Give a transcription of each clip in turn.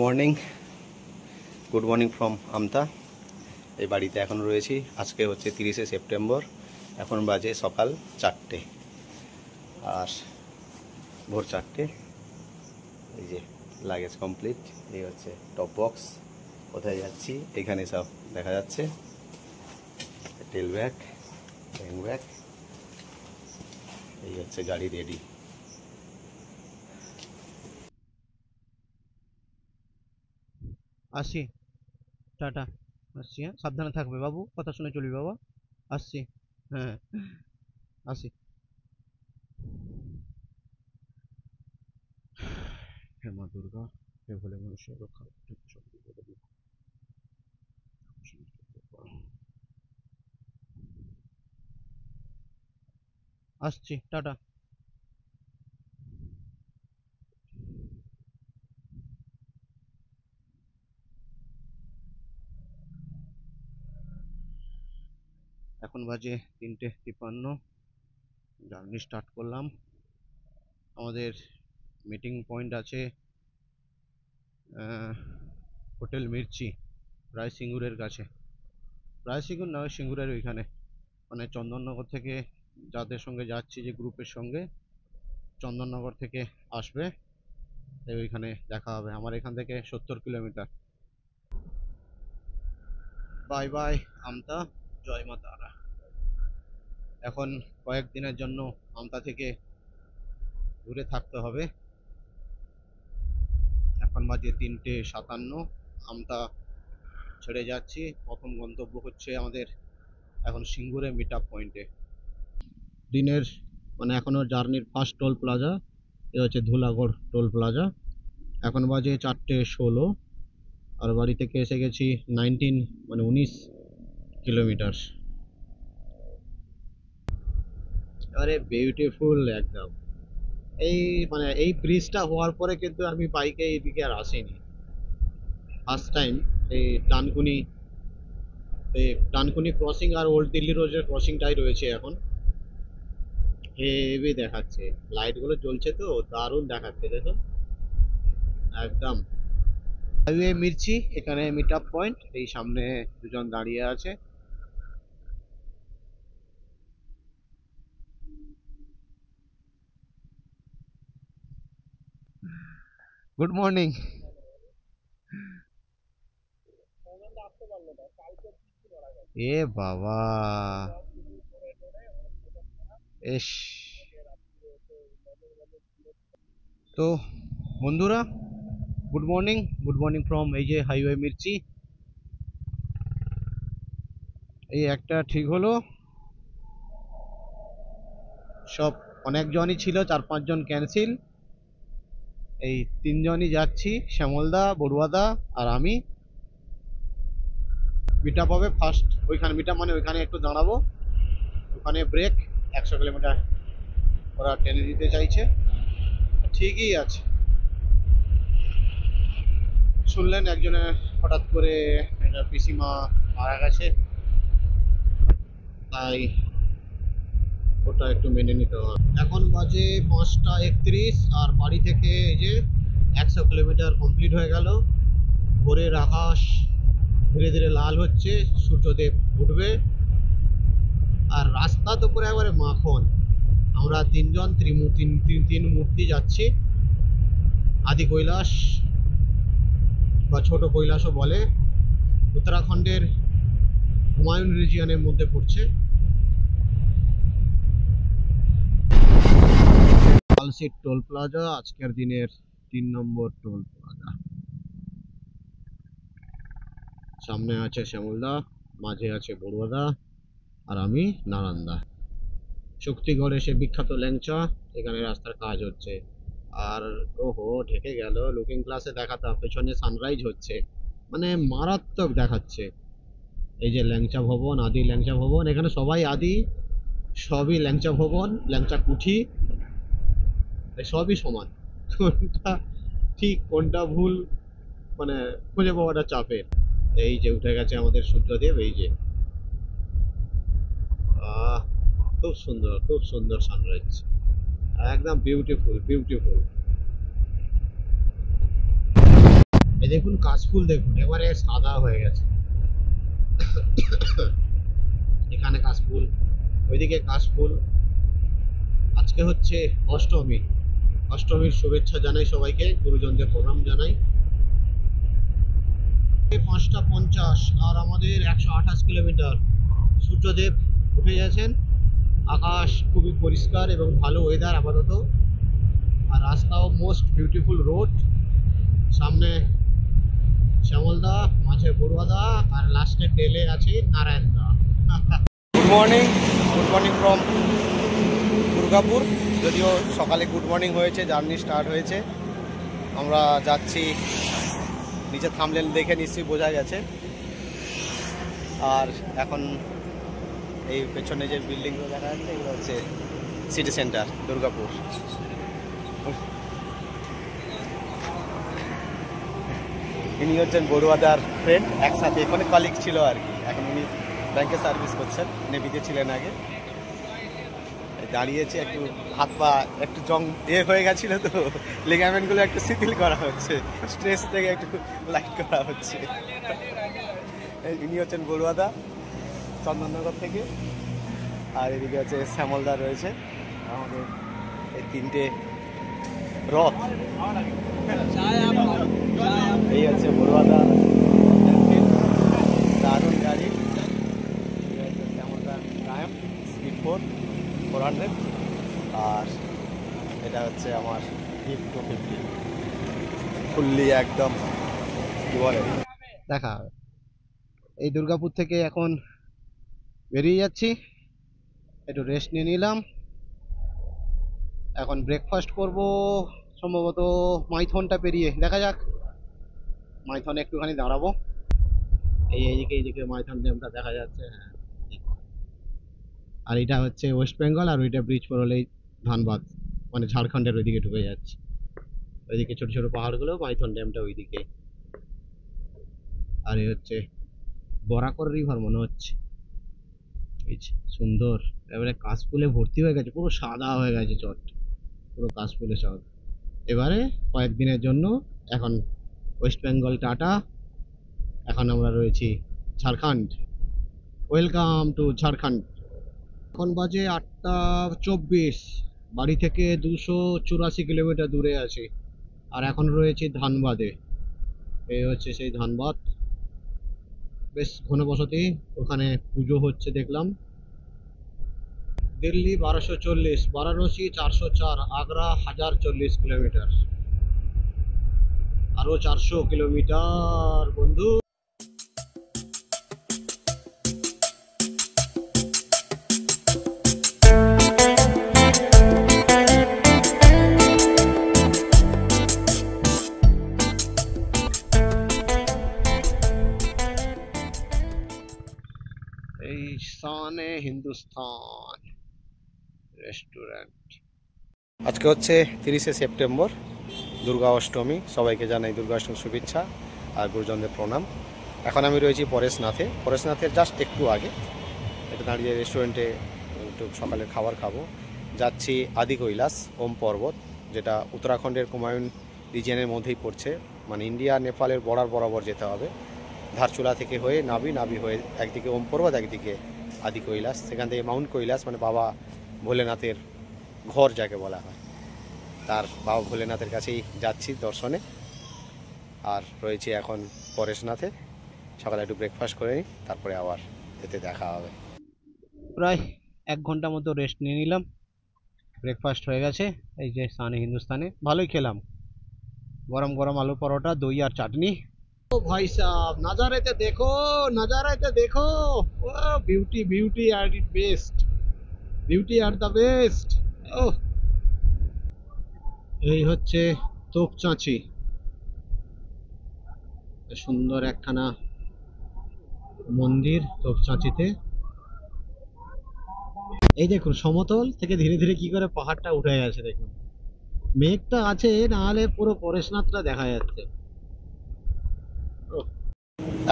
Morning from আমতা। এই বাড়িতে এখন রয়েছি। আজকে হচ্ছে 30শে সেপ্টেম্বর। এখন বাজে সকাল 4টে, আর ভোর 4টে। এই যে লাগেজ কমপ্লিট। এই হচ্ছে টপ বক্স। কোথায় যাচ্ছি এখানে সব দেখা যাচ্ছে। টেল ব্যাগ, হ্যান্ড ব্যাগ। এই হচ্ছে গাড়ি রেডি। আসছি, টাটা। আসছি, হ্যাঁ, সাবধানে থাকবে বাবু, কথা শুনে চলবি বাবা। আসছি, হ্যাঁ, আসি। হে মা দুর্গা, হে ভোলে মনুষ্য রক্ষা, আসছি, টাটা। এখন বাজে 3:53। জার্নি স্টার্ট করলাম। আমাদের মিটিং পয়েন্ট আছে হোটেল মির্চি, প্রায় সিঙ্গুরের কাছে। প্রায় সিঙ্গুর নয়, সিঙ্গুরের ওইখানে, মানে চন্দননগর থেকে যাদের সঙ্গে যাচ্ছি, যে গ্রুপের সঙ্গে চন্দননগর থেকে আসবে, তাই ওইখানে দেখা হবে। আমার এখান থেকে 70 কিলোমিটার। বাই বাই আমতা, জয় মা তারা। এখন কয়েকদিনের জন্য আমতা থেকে দূরে থাকতে হবে। এখন বাজে 3:57। আমতা ছেড়ে যাচ্ছি। প্রথম গন্তব্য হচ্ছে আমাদের এখন সিঙ্গুরে মিট আপ পয়েন্টে। দিনের মানে এখনো জার্নির ফার্স্ট টোল প্লাজা এ হচ্ছে ধুলাগড় টোল প্লাজা। এখন বাজে 4:16, আর বাড়ি থেকে এসে গেছি 19 কিলোমিটার। আরে বিউটিফুল একদম। এই মানে এই ব্রিজটা হওয়ার পরে কিন্তু আমি বাইকে এইদিকে আর আসিনি। ফার্স্ট টাইম এই ডানকুনি ক্রসিং আর ওল্ড দিল্লি রোডের ক্রসিংটাই রয়েছে এখন। হেভি দেখাচ্ছে, লাইটগুলো জ্বলছে তো দারুণ দেখাচ্ছে, দেখো একদম। হাইওয়ে মির্চি, এখানে মিট আপ পয়েন্ট। এই সামনে দুজন দাঁড়িয়ে আছে। Good morning. এ বাবা, এস। তো বন্ধুরা, গুড মর্নিং ফ্রম এই যে হাইওয়ে মির্চি। এই একটা ঠিক হলো, সব অনেকজনই ছিল, 4-5 জন ক্যান্সেল। এই 3জনই যাচ্ছি, শ্যামলদা, বড়ুয়াদা আর আমি। মিট আপ হবে ফার্স্ট ওইখানে। মিট আপ মানে ওইখানে একটু দাঁড়াবো, ওখানে ব্রেক। 100 কিলোমিটার ওরা টেনে দিতে চাইছে, ঠিকই আছে। শুনলেন একজনের হঠাৎ করে একটা পিসিমা মারা গেছে, তাই ওটা একটু মেনে নিতে হবে। এখন বাজে 5:31, আর বাড়ি থেকে এই যে 100 কিলোমিটার কমপ্লিট হয়ে গেল। ভোরের আকাশ ধীরে ধীরে লাল হচ্ছে, সূর্যদেব উঠবে, আর রাস্তা তো পুরো একবারে মাখন। আমরা 3জন তিন মূর্তি যাচ্ছি। আদি কৈলাস বা ছোট কৈলাসও বলে, উত্তরাখণ্ডের হুমায়ুন রিজিয়নের মধ্যে পড়ছে। পালসিট টোল প্লাজা আজকের দিনের 3 নম্বর টোল প্লাজা। সামনে আছে শ্যামলদা, মাঝে আছে বড়ুয়াদা, আর আমি নারায়ণদা। শক্তিগড় এসে বিখ্যাত ল্যাংচা, এখানে রাস্তার কাজ হচ্ছে। আর ওহো, ঢেকে গেল। লুকিং গ্লাসে দেখাতাম পেছনে সানরাইজ হচ্ছে, মানে মারাত্মক দেখাচ্ছে। এই যে ল্যাংচা ভবন, আদি ল্যাংচা ভবন, এখানে সবাই আদি, সবই ল্যাংচা ভবন, ল্যাংচা কুঠি, সবই সমান। কোনটা ঠিক কোনটা ভুল মানে খুঁজে পাওয়াটা চাপের। এই যে উঠে গেছে আমাদের সূর্যদেব, এই যে আহ খুব সুন্দর, খুব সুন্দর সানরাইজ, একদম বিউটিফুল বিউটিফুল। এই দেখুন কাশফুল, দেখুন এবারে সাদা হয়ে গেছে। এখানে কাশফুল, ওইদিকে কাশফুল। আজকে হচ্ছে অষ্টমী। অষ্টমীর শুভেচ্ছা জানাই সবাইকে, গুরুজনদের প্রণাম জানাই। 5:50 আর আমাদের 128 কিলোমিটার। সূর্যদেব উঠে গেছেন, আকাশ খুবই পরিষ্কার এবং ভালো ওয়েদার আপাতত। আর রাস্তাও মোস্ট বিউটিফুল রোড। সামনে শ্যামলদা, মাঝে বড়ুয়াদা, আর লাস্টে টেলে আছে নারায়ণদা। Good morning from Durgapur. যদিও সকালে গুড মর্নিং হয়েছে, জার্নি স্টার্ট হয়েছে। আমরা যাচ্ছি, নিচে থামলেন দেখে নিশ্চয়ই বোঝা গেছে। আর এখন এই পেছনে যে বিল্ডিংগুলো দেখা যাচ্ছে এগুলো হচ্ছে সিটি সেন্টার দুর্গাপুর। ইনি হচ্ছেন বড়ুয়াদার ফ্রেন্ড, একসাথে এখানে কলিগ ছিল আর কি। এখন উনি ব্যাংকে সার্ভিস করছেন, নেভিতে ছিলেন আগে। দাঁড়িয়েছে, একটু হাত পা একটু জং হয়ে গেছিলো, তো লিগামেন্টগুলো একটু শিথিল করা হচ্ছে, স্ট্রেস থেকে একটু লাইট করা হচ্ছে। ইনি হচ্ছেন বড়ুয়াদা চন্দননগর থেকে। আর এদিকে হচ্ছে শ্যামলদা রয়েছে। আমাদের এই তিনটে রথ। এই হচ্ছে বড়ুয়াদা, দারুণ গাড়ি। Shyamalda Triumf speed 400। আর এটা হচ্ছে আমার হিপ 250, ফুললি একদম কি বলে দেখা। এই দুর্গাপুর থেকে এখন বেরিয়ে যাচ্ছি, একটু রেস্ট নিয়ে নিলাম। এখন ব্রেকফাস্ট করব সম্ভবত মাইথনটা পেরিয়ে, দেখা যাক। মাইথনে একটুখানি দাঁড়াবো। এইদিকে মাইথন ড্যামটা দেখা যাচ্ছে। হ্যাঁ, আর এটা হচ্ছে ওয়েস্ট বেঙ্গল, আর ওইটা ব্রিজ পর হলেই ধানবাদ, মানে ঝাড়খণ্ডের ওইদিকে ঢুকে যাচ্ছে। ওইদিকে ছোট ছোট পাহাড়গুলো, মাইথন ড্যামটা ওইদিকে। আর এই হচ্ছে বরাকর রিভার মনে হচ্ছে। এই যে সুন্দর, এবারে কাশফুলে ভর্তি হয়ে গেছে, পুরো সাদা হয়ে গেছে চট, পুরো কাশফুলে সব। এবারে কয়েকদিনের জন্য এখন ওয়েস্ট বেঙ্গল টাটা, এখন আমরা রয়েছি ঝাড়খণ্ড। Welcome to Jharkhand. এখন বাজে 8:24, বাড়ি থেকে 284 কিলোমিটার দূরে আছি। আর এখন রয়েছে ধানবাদে। এই হচ্ছে সেই ধানবাদ, বেশ ঘনবসতি। ওখানে পুজো হচ্ছে দেখলাম। দিল্লি 1240, বারাণসী 404, আগ্রা 1040 কিলোমিটার, আরো 400 কিলোমিটার বন্ধু। এই শানে হিন্দুস্তান রেস্টুরেন্ট। আজকে হচ্ছে 30শে সেপ্টেম্বর, দুর্গা অষ্টমী। সবাইকে জানাই দুর্গা অষ্টমীর শুভেচ্ছা আর গুরুজনদের প্রণাম। এখন আমি রয়েছি পরেশনাথে। পরেশনাথের জাস্ট একটু আগে এটা দাঁড়িয়ে রেস্টুরেন্টে একটু সকালের খাবার খাবো। যাচ্ছি আদি কৈলাস ওম পর্বত, যেটা উত্তরাখণ্ডের কুমায়ুন রিজিয়নের মধ্যেই পড়ছে। মানে ইন্ডিয়া নেপালের বর্ডার বরাবর যেতে হবে। ধারচুলা থেকে হয়ে নাবি হয়ে একদিকে ওম পর্বত, একদিকে আদি কৈলাস। সেখান থেকে মাউন্ট কৈলাস, মানে বাবা ভোলেনাথের ঘর যাকে বলা হয়, তার বাবা ভোলেনাথের কাছেই যাচ্ছি দর্শনে। আর রয়েছি এখন পরেশনাথে। সকালে একটু ব্রেকফাস্ট করে নিই, তারপরে আবার এতে দেখা হবে। প্রায় 1 ঘন্টা মতো রেস্ট নিয়ে নিলাম। ব্রেকফাস্ট হয়ে গেছে, এই যে শানে হিন্দুস্তানে। ভালোই খেলাম, গরম গরম আলু পরোটা, দই আর চাটনি। ও ভাই সাহেব, নাজারাতে দেখো, নাজারাতে দেখো। ও বিউটি, বিউটি আর বেস্ট, বিউটি আর দ্য বেস্ট। ও এই হচ্ছে তোপচাঁচি, সুন্দর একখানা মন্দির তোপচাঁচিতে। এই দেখুন সমতল থেকে ধীরে ধীরে কি করে পাহাড়টা উঠে গেছে দেখুন। মেঘটা আছে, না হলে পুরো পরেশনাথটা দেখা যাচ্ছে।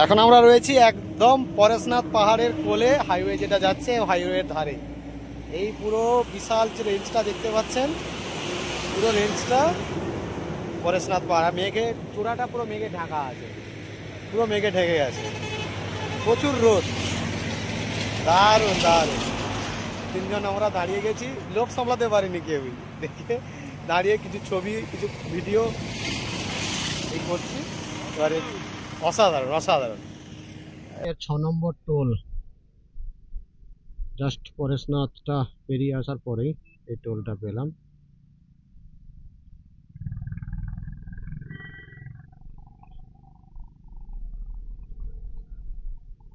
এখন আমরা রয়েছি একদম পরেশনাথ পাহাড়ের কোলে, হাইওয়ে যেটা যাচ্ছে হাইওয়ের ধারে। এই পুরো বিশাল যে রেঞ্জটা দেখতে পাচ্ছেন, পুরো রেঞ্জটা পরেশনাথ পাহাড়, মেঘে চূড়াটা পুরো মেঘে ঢাকা আছে, পুরো মেঘে ঢেকে গেছে, প্রচুর রোদ, দারুণ দারুণ। তিনজন আমরা দাঁড়িয়ে গেছি, লোভ সামলাতে পারিনি কেউই, দেখে দাঁড়িয়ে কিছু ছবি কিছু ভিডিও এই করছি। এবারে অসাধারণ অসাধারণ। 6 নম্বর টোল, জাস্ট পরেশনাথটা পেরিয়ে আসার পরেই এই টোলটা পেলাম।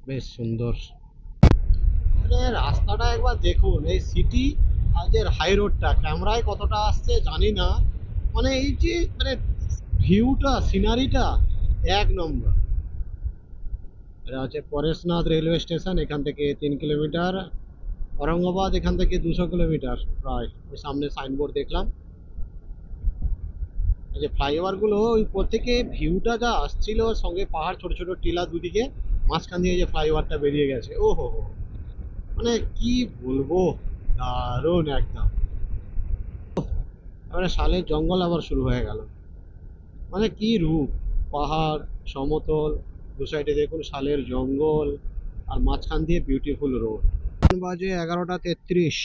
বেশ সুন্দর। রাস্তাটা একবার দেখুন, এই সিটি আর যে হাই রোডটা ক্যামেরায় কতটা আসছে জানি না, মানে এই যে মানে ভিউটা সিনারিটা এক নম্বর। এটা হচ্ছে পরেশনাথ রেলওয়ে স্টেশন, এখান থেকে 3 কিলোমিটার। औरंगाबाद এখান থেকে 200 কিলোমিটার প্রায়। ওই সামনে সাইনবোর্ড দেখলাম। এই যে ফ্লাইওভার গুলো, ওই উপর থেকে ভিউটা যা আসছিল, সঙ্গে পাহাড়, ছোট ছোট টিলা দুদিকে, মাঝখান দিয়ে যে ফ্লাইওভারটা বেরিয়ে গেছে, ও হো হো, মানে কি বলবো, দারুণ একদম। এবারে শালের জঙ্গল আবার শুরু হয়ে গেল, মানে কি রূপ, পাহাড় সমতল, দু সাইডে দেখুন শালের জঙ্গল, আর মাঝখান দিয়ে বিউটিফুল রোড। বাজে 11:33,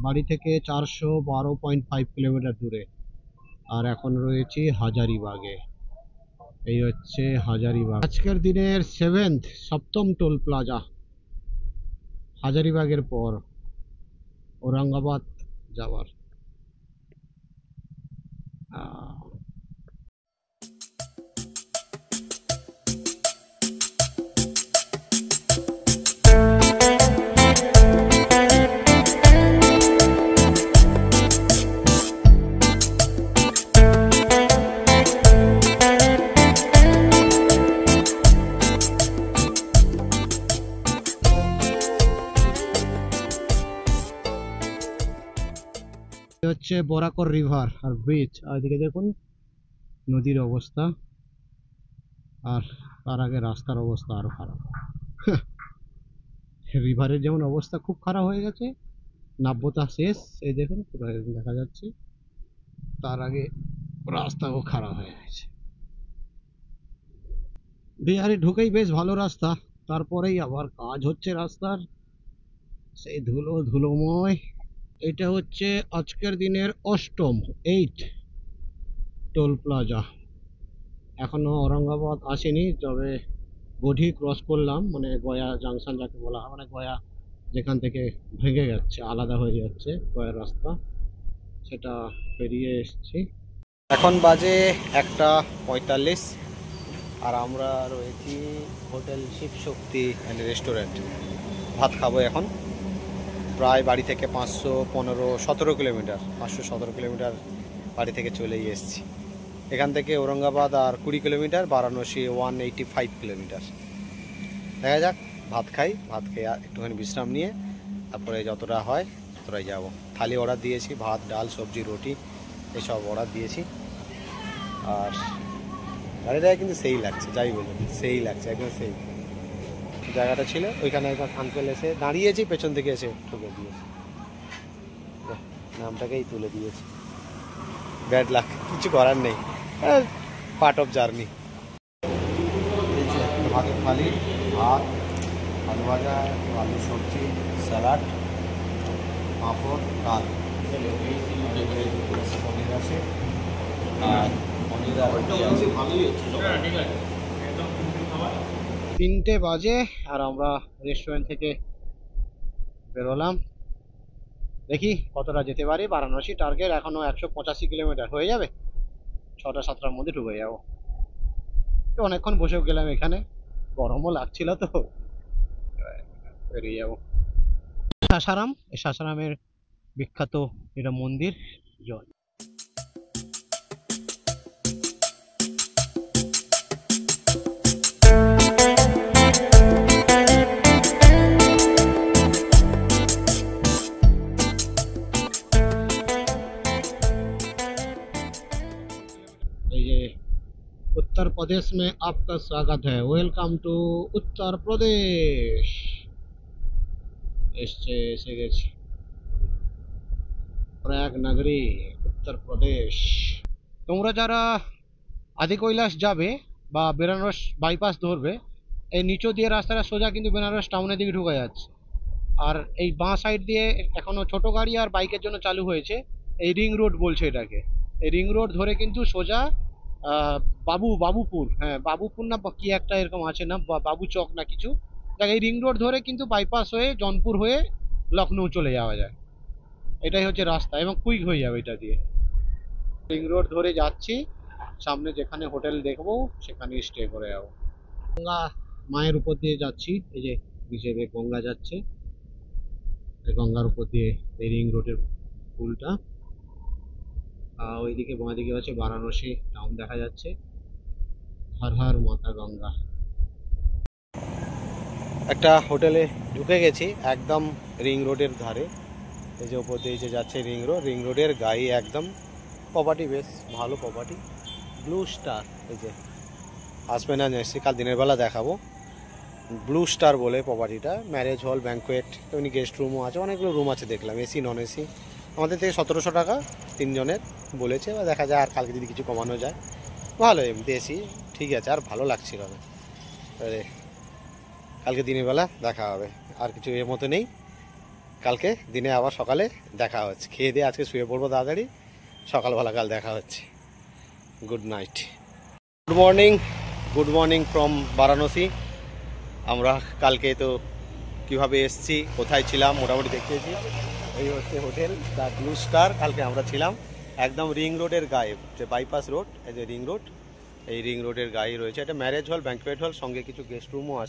বাড়ি থেকে 412.5 কিলোমিটার দূরে, আর এখন রয়েছি হাজারিবাগে। এই হচ্ছে হাজারিবাগ, আজকের দিনের সপ্তম টোল প্লাজা। হাজারিবাগের পর ঔরঙ্গাবাদ যাওয়ার। হচ্ছে বরাকর রিভার আর ব্রিজ, আর এদিকে দেখুন নদীর অবস্থা, আর তার আগে রাস্তার অবস্থা আরো খারাপ। রিভারের যেমন অবস্থা খুব খারাপ হয়ে গেছে, নাব্যতা শেষ, এই দেখুন দেখা যাচ্ছে, তার আগে রাস্তাও খারাপ হয়ে গেছে। বিহারে ঢুকেই বেশ ভালো রাস্তা, তারপরেই আবার কাজ হচ্ছে রাস্তার, সেই ধুলো ধুলোময়। এটা হচ্ছে আজকের দিনের অষ্টম টোল প্লাজা। এখনো औरंगाबाद আসেনি, তবে গধি ক্রস করলাম, মানে গয়া জাংশন যাকে বলা হয়, মানে গয়া যেখান থেকে ভেঙে যাচ্ছে, আলাদা হয়ে যাচ্ছে গয়ার রাস্তা, সেটা পেরিয়ে এসেছি। এখন বাজে 1:45, আর আমরা রয়েছি হোটেল শিবশক্তি অ্যান্ড রেস্টুরেন্ট। ভাত খাবো এখন। প্রায় বাড়ি থেকে 517 কিলোমিটার, 517 কিলোমিটার বাড়ি থেকে চলেই এসেছি। এখান থেকে ঔরঙ্গাবাদ আর 20 কিলোমিটার, বারাণসী 185 কিলোমিটার। দেখা যাক, ভাত খাই, ভাত খেয়ে একটুখানি বিশ্রাম নিয়ে তারপরে যতটা হয় ততটাই যাব। থালি অর্ডার দিয়েছি, ভাত ডাল সবজি রুটি এসব অর্ডার দিয়েছি। আর গাড়িটা কিন্তু সেই লাগছে, যাই বলুন সেই লাগছে, একদম সেই। জায়গাটা ছিল ওইখানে একবার আঙ্কেল এসে দাঁড়িয়েছি, পেছন থেকে এসে ঠুকে দিয়েছে, নামটাকেই তুলে দিয়েছে। ব্যাড লাক, কিছু করার নেই, পার্ট অফ জার্নি। ভাতের থালি, ভাত, আলু ভাজা, আলু সবজি, স্যালাড, পাঁপড়, ডাল, পনির আছে, আর পনির আর রুটি আছে। 3টে বাজে, আর আমরা রেস্টুরেন্ট থেকে বেরোলাম। দেখি কতটা যেতে পারি। বারাণসী টার্গেট এখনো 185 কিলোমিটার, হয়ে যাবে 6টা-7টার মধ্যে ঢুকে যাবো। তো অনেকক্ষণ বসেও গেলাম এখানে, গরমও লাগছিল, তো বেরিয়ে যাবো। সাসারাম, এই সাসারামের বিখ্যাত এটা মন্দির, জয়। उत्तर प्रदेश में आपका स्वागत है, वेलकम टू उत्तर प्रदेश। এসে গেছি প্রয়াগ নগরী, উত্তর প্রদেশ। তোমরা যারা আদি কৈলাস যাবে বা বেনারস বাইপাস ধরবে, এই নিচু দিয়ে রাস্তাটা সোজা কিন্তু বেনারস টাউনের দিকে ঢুকে যাচ্ছে। আর এই বাঁ সাইড দিয়ে এখনো ছোট গাড়ি আর বাইকের জন্য চালু হয়েছে, এই রিং রোড বলছে এটাকে। এই রিং রোড ধরে কিন্তু সোজা আহ, বাবুপুর, হ্যাঁ বাবুপুর না কি একটা এরকম আছে না, বাবু চক না কিছু, দেখ এই রিং রোড ধরে কিন্তু বাইপাস হয়ে জৌনপুর হয়ে লখনৌ চলে যাওয়া যায়। এটাই হচ্ছে রাস্তা এবং কুইক হয়ে যাবে এটা দিয়ে। রিং রোড ধরে যাচ্ছি, সামনে যেখানে হোটেল দেখবো সেখানে স্টে করে যাবো। গঙ্গা মায়ের উপর দিয়ে যাচ্ছি, এই যে বিজেপি গঙ্গা যাচ্ছে, এই গঙ্গার উপর দিয়ে এই রিং রোডের পুলটা। ওইদিকে বাঁ দিকে হচ্ছে বারাণসী টাউন দেখা যাচ্ছে। হর হর মাতা গঙ্গা। একটা হোটেলে ঢুকে গেছি একদম রিং রোডের ধারে। এই যে ওপর দিয়ে যে যাচ্ছে রিং রোডের গায়ে একদম প্রপার্টি, বেশ ভালো প্রপার্টি, ব্লু স্টার। এই যে আসবেন না এসছি, কাল দিনের বেলা দেখাবো। ব্লু স্টার বলে প্রপার্টিটা, ম্যারেজ হল, ব্যাঙ্কোয়েট, এমনি গেস্ট রুমও আছে, অনেকগুলো রুম আছে দেখলাম, এসি নন এসি। আমাদের থেকে 1700 টাকা তিনজনের বলেছে, বা দেখা যায় আর কালকে যদি কিছু কমানো যায়। ভালো এমনি এসি, ঠিক আছে, আর ভালো লাগছিল না। আরে কালকে দিনের বেলা দেখা হবে, আর কিছু এর মতো নেই। কালকে দিনে আবার সকালে দেখা হচ্ছে, খেয়ে দিয়ে আজকে শুয়ে পড়বো তাড়াতাড়ি, সকালবেলা কাল দেখা হচ্ছে। Good night, good morning from Varanasi. আমরা কালকে তো কিভাবে এসছি, কোথায় ছিলাম মোটামুটি দেখিয়েছি। এই হচ্ছে হোটেল দ্য ব্লু স্টার। কালকে আমরা ছিলাম একদম রিং রোডের গায়ে, যে বাইপাস রোড, এই যে রিং রোড, এই রিং রোডের গায়ে রয়েছে একটা ম্যারেজ হল, ব্যাঙ্কোয়েট হল, সঙ্গে কিছু গেস্ট রুমও আছে।